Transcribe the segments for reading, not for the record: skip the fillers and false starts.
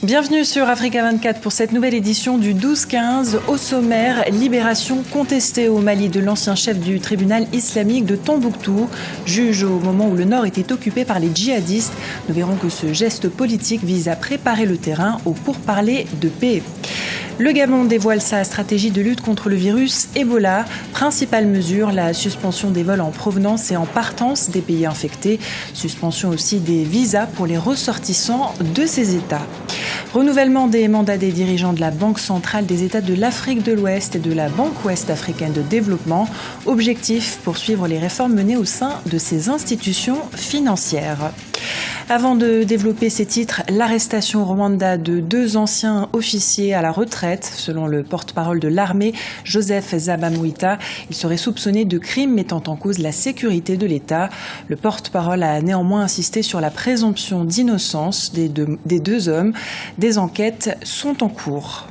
Bienvenue sur Africa 24 pour cette nouvelle édition du 12-15. Au sommaire, libération contestée au Mali de l'ancien chef du tribunal islamique de Tombouctou, juge au moment où le nord était occupé par les djihadistes. Nous verrons que ce geste politique vise à préparer le terrain au pourparlers de paix. Le Gabon dévoile sa stratégie de lutte contre le virus Ebola. Principale mesure, la suspension des vols en provenance et en partance des pays infectés. Suspension aussi des visas pour les ressortissants de ces États. Renouvellement des mandats des dirigeants de la Banque centrale des États de l'Afrique de l'Ouest et de la Banque ouest africaine de développement. Objectif, poursuivre les réformes menées au sein de ces institutions financières. Avant de développer ces titres, l'arrestation au Rwanda de 2 anciens officiers à la retraite. Selon le porte-parole de l'armée, Joseph Zabamouita, il serait soupçonné de crimes mettant en cause la sécurité de l'État. Le porte-parole a néanmoins insisté sur la présomption d'innocence des deux hommes. Des enquêtes sont en cours.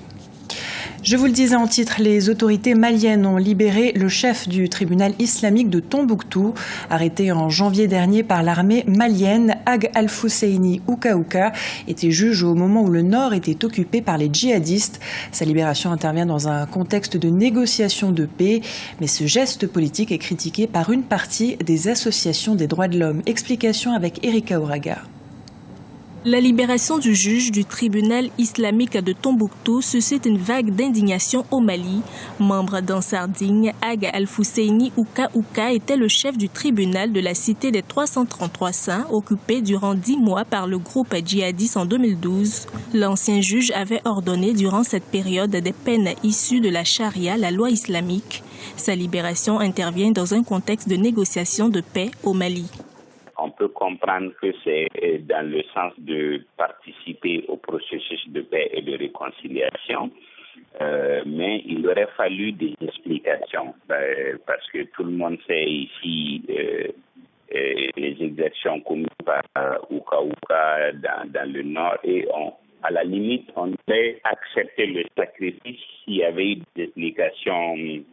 Je vous le disais en titre, les autorités maliennes ont libéré le chef du tribunal islamique de Tombouctou, arrêté en janvier dernier par l'armée malienne. Ag Al-Fousseini Ouka était juge au moment où le nord était occupé par les djihadistes. Sa libération intervient dans un contexte de négociation de paix, mais ce geste politique est critiqué par une partie des associations des droits de l'homme. Explication avec Erika Oraga. La libération du juge du tribunal islamique de Tombouctou suscite une vague d'indignation au Mali. Membre d'Ansardigne, Ag Al-Fousseini Ouka était le chef du tribunal de la cité des 333 saints, occupé durant 10 mois par le groupe djihadiste en 2012. L'ancien juge avait ordonné durant cette période des peines issues de la charia, la loi islamique. Sa libération intervient dans un contexte de négociation de paix au Mali. On peut comprendre que c'est dans le sens de participer au processus de paix et de réconciliation, mais il aurait fallu des explications, parce que tout le monde sait ici les exactions commises par Ouka dans le nord, et à la limite, on devait accepter le sacrifice s'il y avait eu des explications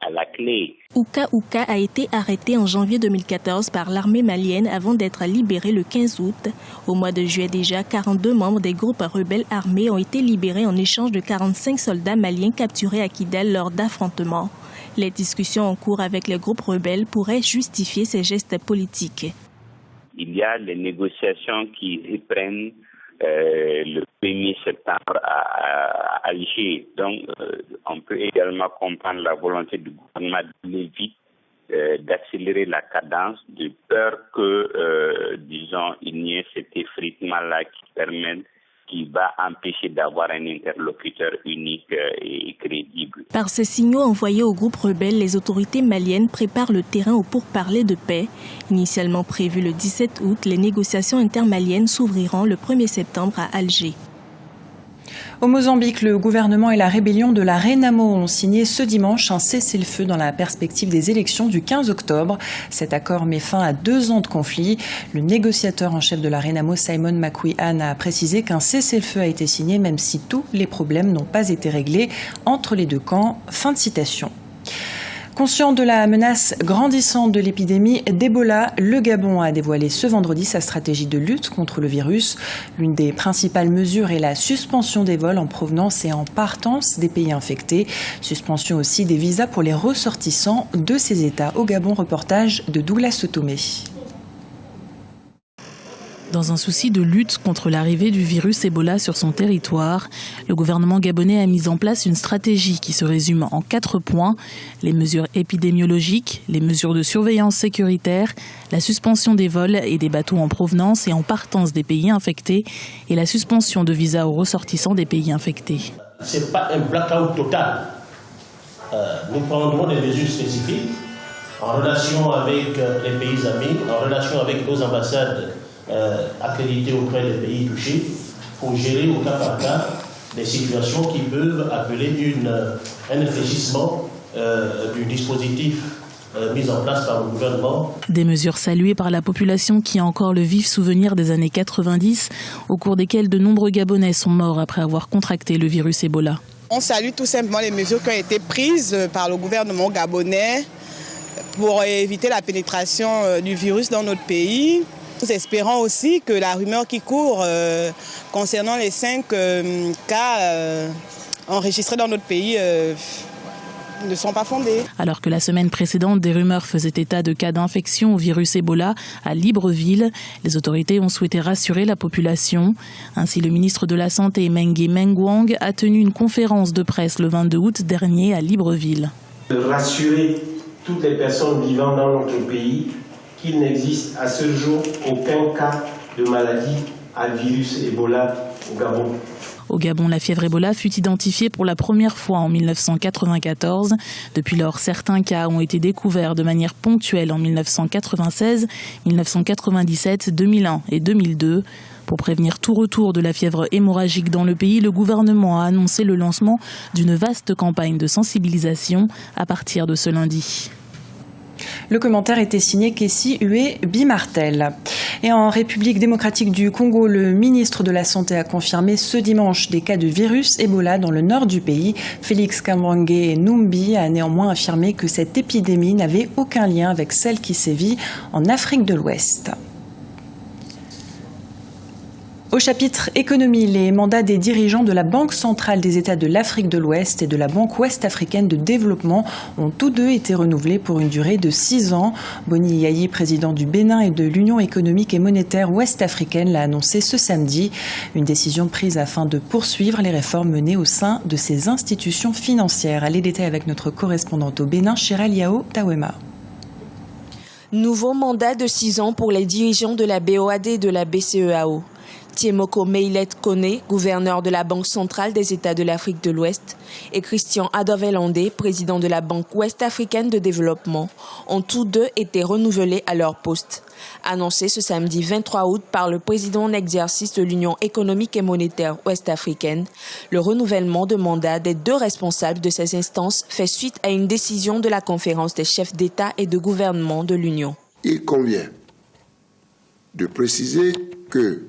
à la clé. Ouka a été arrêté en janvier 2014 par l'armée malienne avant d'être libéré le 15 août. Au mois de juillet déjà, 42 membres des groupes rebelles armés ont été libérés en échange de 45 soldats maliens capturés à Kidal lors d'affrontements. Les discussions en cours avec les groupes rebelles pourraient justifier ces gestes politiques. Il y a les négociations qui reprennent le 1er septembre à Alger. Donc, on peut également comprendre la volonté du gouvernement d'aller vite, d'accélérer la cadence, de peur que, il n'y ait cet effritement-là qui va empêcher d'avoir un interlocuteur unique et crédible. Par ces signaux envoyés aux groupes rebelles, les autorités maliennes préparent le terrain au pourparlers de paix. Initialement prévues le 17 août, les négociations intermaliennes s'ouvriront le 1er septembre à Alger. Au Mozambique, le gouvernement et la rébellion de la Renamo ont signé ce dimanche un cessez-le-feu dans la perspective des élections du 15 octobre. Cet accord met fin à 2 ans de conflit. Le négociateur en chef de la Renamo, Simon Makui-An, a précisé qu'un cessez-le-feu a été signé même si tous les problèmes n'ont pas été réglés entre les deux camps. Fin de citation. Conscient de la menace grandissante de l'épidémie d'Ebola, le Gabon a dévoilé ce vendredi sa stratégie de lutte contre le virus. L'une des principales mesures est la suspension des vols en provenance et en partance des pays infectés. Suspension aussi des visas pour les ressortissants de ces États. Au Gabon, reportage de Douglas Otomé. Dans un souci de lutte contre l'arrivée du virus Ebola sur son territoire, le gouvernement gabonais a mis en place une stratégie qui se résume en 4 points. Les mesures épidémiologiques, les mesures de surveillance sécuritaire, la suspension des vols et des bateaux en provenance et en partance des pays infectés et la suspension de visas aux ressortissants des pays infectés. Ce n'est pas un blackout total. Nous prendrons des mesures spécifiques en relation avec les pays amis, en relation avec nos ambassades accrédités auprès des pays touchés pour gérer au cas par cas des situations qui peuvent appeler un infléchissement du dispositif mis en place par le gouvernement. Des mesures saluées par la population qui a encore le vif souvenir des années 90, au cours desquelles de nombreux Gabonais sont morts après avoir contracté le virus Ebola. On salue tout simplement les mesures qui ont été prises par le gouvernement gabonais pour éviter la pénétration du virus dans notre pays. Nous espérons aussi que la rumeur qui court concernant les 5 cas enregistrés dans notre pays ne sont pas fondées. Alors que la semaine précédente, des rumeurs faisaient état de cas d'infection au virus Ebola à Libreville, les autorités ont souhaité rassurer la population. Ainsi, le ministre de la Santé, Mengue Mengwang, a tenu une conférence de presse le 22 août dernier à Libreville. De rassurer toutes les personnes vivant dans notre pays qu'il n'existe à ce jour aucun cas de maladie à virus Ebola au Gabon. Au Gabon, la fièvre Ebola fut identifiée pour la première fois en 1994. Depuis lors, certains cas ont été découverts de manière ponctuelle en 1996, 1997, 2001 et 2002. Pour prévenir tout retour de la fièvre hémorragique dans le pays, le gouvernement a annoncé le lancement d'une vaste campagne de sensibilisation à partir de ce lundi. Le commentaire était signé Kessi Hué Bimartel. Et en République démocratique du Congo, le ministre de la Santé a confirmé ce dimanche des cas de virus Ebola dans le nord du pays. Félix Kamwange Numbi a néanmoins affirmé que cette épidémie n'avait aucun lien avec celle qui sévit en Afrique de l'Ouest. Au chapitre économie, les mandats des dirigeants de la Banque centrale des États de l'Afrique de l'Ouest et de la Banque ouest-africaine de développement ont tous deux été renouvelés pour une durée de 6 ans. Boni Yayi, président du Bénin et de l'Union économique et monétaire ouest-africaine, l'a annoncé ce samedi. Une décision prise afin de poursuivre les réformes menées au sein de ces institutions financières. Les détails avec notre correspondante au Bénin, Chirel Yao Tawema. Nouveau mandat de 6 ans pour les dirigeants de la BOAD et de la BCEAO. Tiemoko Meilet Kone, gouverneur de la Banque centrale des États de l'Afrique de l'Ouest, et Christian Adovelandé, président de la Banque ouest-africaine de développement, ont tous deux été renouvelés à leur poste. Annoncé ce samedi 23 août par le président en exercice de l'Union économique et monétaire ouest-africaine, le renouvellement de mandat des deux responsables de ces instances fait suite à une décision de la conférence des chefs d'État et de gouvernement de l'Union. Il convient de préciser que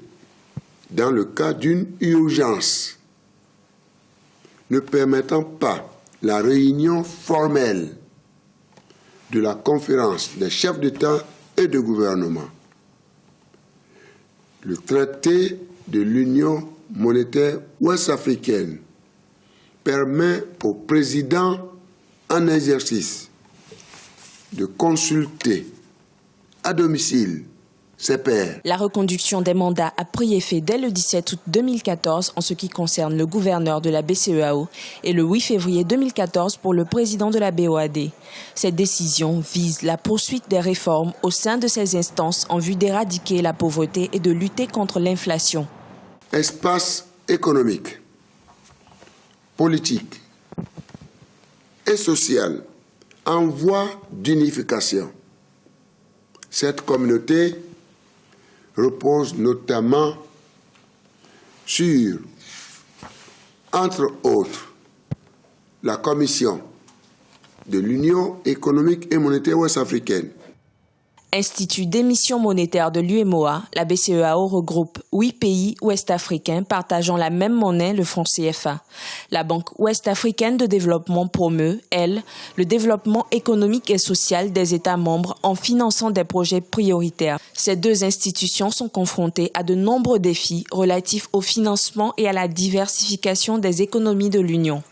dans le cas d'une urgence ne permettant pas la réunion formelle de la conférence des chefs d'État et de gouvernement, le traité de l'Union monétaire ouest-africaine permet au président en exercice de consulter à domicile ses pairs. La reconduction des mandats a pris effet dès le 17 août 2014 en ce qui concerne le gouverneur de la BCEAO et le 8 février 2014 pour le président de la BOAD. Cette décision vise la poursuite des réformes au sein de ces instances en vue d'éradiquer la pauvreté et de lutter contre l'inflation. Espace économique, politique et social en voie d'unification. Cette communauté repose notamment sur, entre autres, la Commission de l'Union économique et monétaire ouest-africaine. Institut d'émission monétaire de l'UEMOA, la BCEAO regroupe 8 pays ouest-africains partageant la même monnaie, le franc CFA. La Banque ouest-africaine de développement promeut, elle, le développement économique et social des États membres en finançant des projets prioritaires. Ces deux institutions sont confrontées à de nombreux défis relatifs au financement et à la diversification des économies de l'Union.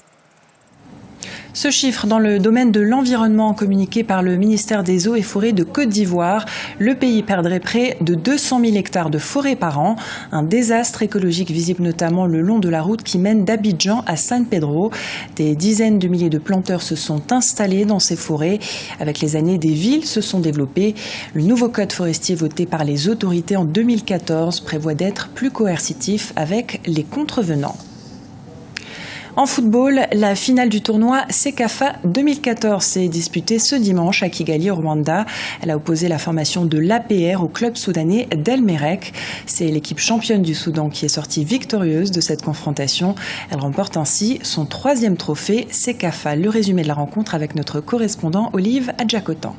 Ce chiffre dans le domaine de l'environnement communiqué par le ministère des Eaux et Forêts de Côte d'Ivoire, le pays perdrait près de 200 000 hectares de forêt par an. Un désastre écologique visible notamment le long de la route qui mène d'Abidjan à San Pedro. Des dizaines de milliers de planteurs se sont installés dans ces forêts. Avec les années, des villes se sont développées. Le nouveau code forestier voté par les autorités en 2014 prévoit d'être plus coercitif avec les contrevenants. En football, la finale du tournoi Sekafa 2014 s'est disputée ce dimanche à Kigali, au Rwanda. Elle a opposé la formation de l'APR au club soudanais d'El Merreikh. C'est l'équipe championne du Soudan qui est sortie victorieuse de cette confrontation. Elle remporte ainsi son 3e trophée Sekafa. Le résumé de la rencontre avec notre correspondant Olive Adjakotan.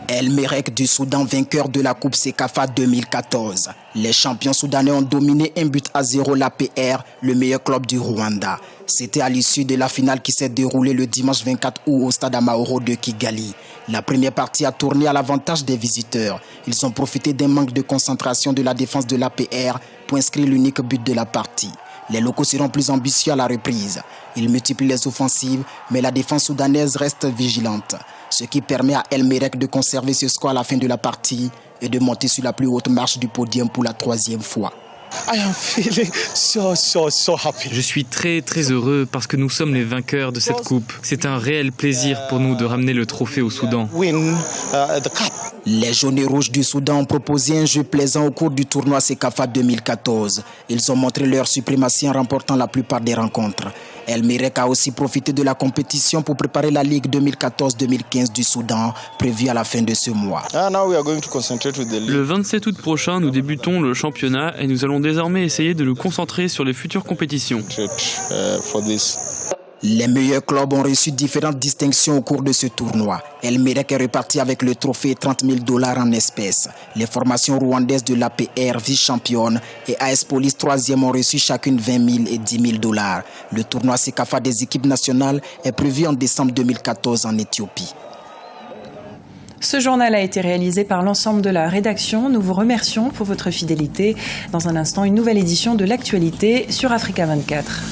El Merreikh du Soudan, vainqueur de la Coupe Sekafa 2014. Les champions soudanais ont dominé 1-0 l'APR, le meilleur club du Rwanda. C'était à l'issue de la finale qui s'est déroulée le dimanche 24 août au stade Amahoro de Kigali. La première partie a tourné à l'avantage des visiteurs. Ils ont profité d'un manque de concentration de la défense de l'APR pour inscrire l'unique but de la partie. Les locaux seront plus ambitieux à la reprise. Ils multiplient les offensives, mais la défense soudanaise reste vigilante. Ce qui permet à El Merreikh de conserver ce score à la fin de la partie et de monter sur la plus haute marche du podium pour la 3e fois. Je suis très heureux parce que nous sommes les vainqueurs de cette coupe. C'est un réel plaisir pour nous de ramener le trophée au Soudan. Les jaunes et rouges du Soudan ont proposé un jeu plaisant au cours du tournoi Sekafa 2014. Ils ont montré leur suprématie en remportant la plupart des rencontres. El Merreikh a aussi profité de la compétition pour préparer la Ligue 2014-2015 du Soudan, prévue à la fin de ce mois. Le 27 août prochain, nous débutons le championnat et nous allons désormais essayer de nous concentrer sur les futures compétitions. Les meilleurs clubs ont reçu différentes distinctions au cours de ce tournoi. El Merreikh est reparti avec le trophée et $30,000 en espèces. Les formations rwandaises de l'APR, vice-championne, et AS Police 3e ont reçu chacune $20,000 et $10,000. Le tournoi Sekafa des équipes nationales est prévu en décembre 2014 en Éthiopie. Ce journal a été réalisé par l'ensemble de la rédaction. Nous vous remercions pour votre fidélité. Dans un instant, une nouvelle édition de l'actualité sur Africa 24.